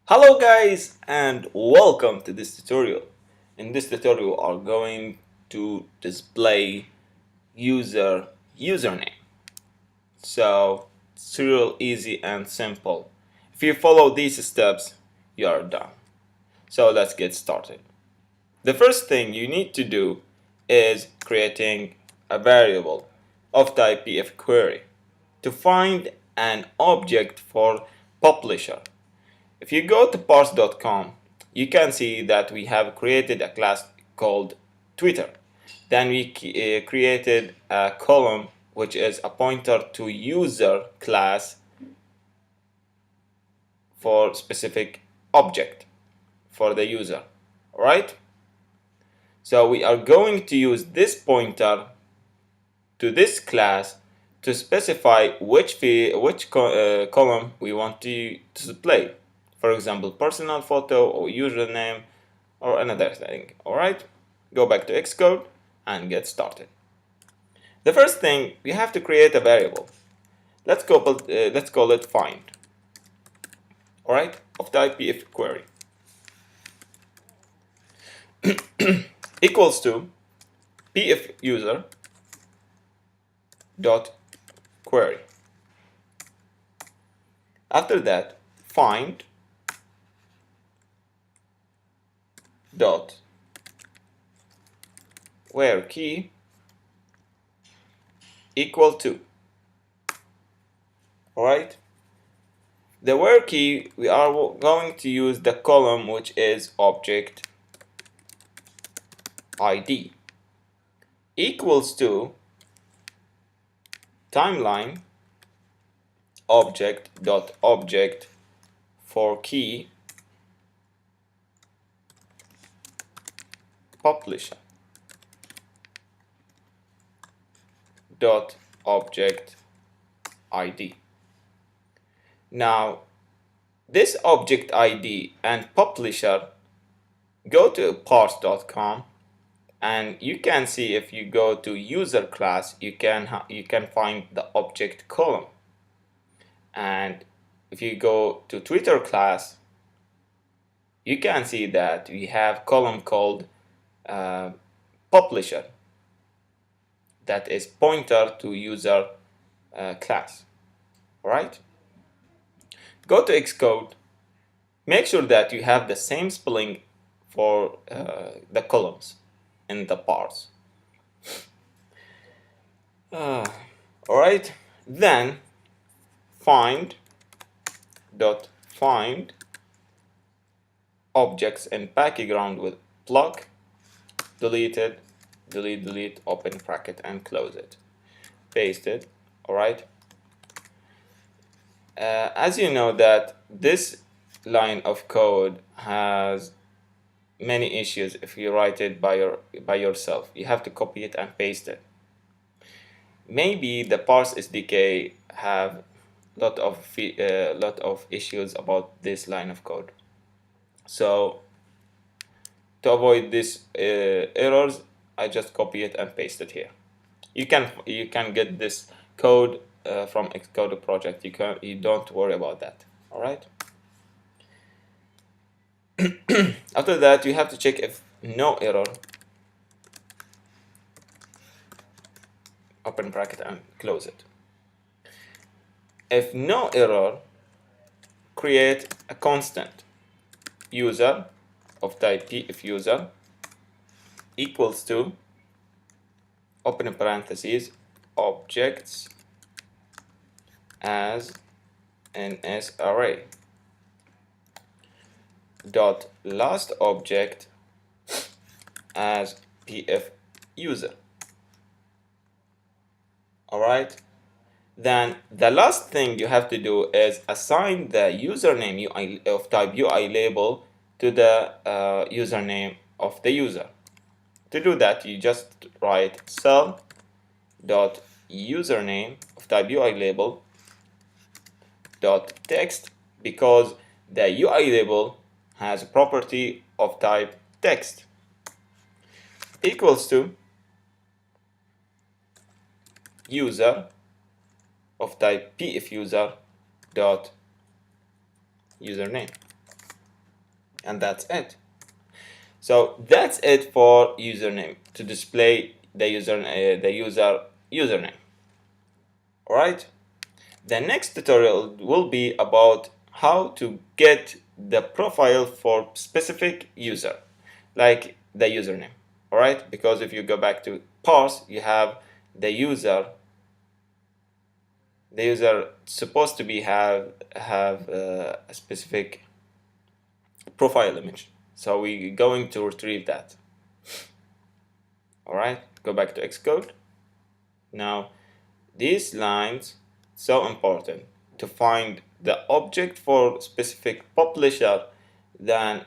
Hello guys and welcome to this tutorial. In this tutorial we are going to display username. So it's real easy and simple. If you follow these steps, you are done. So let's get started. The first thing you need to do is creating a variable of type pfQuery to find an object for publisher. If you go to parse.com, you can see that we have created a class called Twitter. Then we created a column which is a pointer to user class for specific object for the user. Alright? So we are going to use this pointer to this class to specify which column we want to display. For example, personal photo or username or another thing. Alright, go back to Xcode and get started. The first thing, we have to create a variable. Let's call it find. Alright, of type pfQuery equals to pfuser dot query. After that, find dot where key equal to. Alright, the where key, we are going to use the column which is object ID equals to timeline object for key publisher dot object ID. Now this object ID and publisher, go to parse.com and you can see, if you go to user class, you can find the object column. And if you go to Twitter class, you can see that we have column called publisher that is pointer to user class. Alright, go to Xcode, make sure that you have the same spelling for the columns in the parse. Alright, then find objects in background with plug deleted, delete, open bracket and close it, paste it. Alright, as you know that this line of code has many issues. If you write it by yourself, you have to copy it and paste it. Maybe the parse SDK have lot of issues about this line of code. So to avoid these errors, I just copy it and paste it here. You can get this code from Xcode project. You don't worry about that. All right. After that, you have to check if no error, open bracket and close it. If no error, create a constant user of type pfuser equals to, open parentheses, objects as ns array dot last object as pfuser. Alright, then the last thing you have to do is assign the username of type UI label to the username of the user. To do that, you just write cell dot username of type UI label dot text, because the UI label has a property of type text, equals to user of type pfuser dot username. and that's it. So that's it for username, to display the user username. All right. The next tutorial will be about how to get the profile for specific user, like the username. All right, because if you go back to parse, you have the user. The user supposed to be have a specific profile image. So we're going to retrieve that. All right, go back to Xcode. Now, these lines so important to find the object for specific publisher, then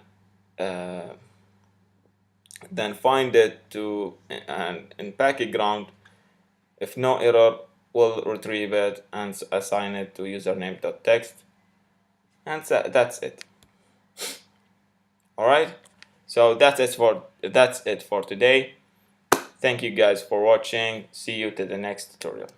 find it to and in background. If no error, we'll retrieve it and assign it to username.text, and that's it. All right. So that's it for today. Thank you guys for watching. See you to the next tutorial.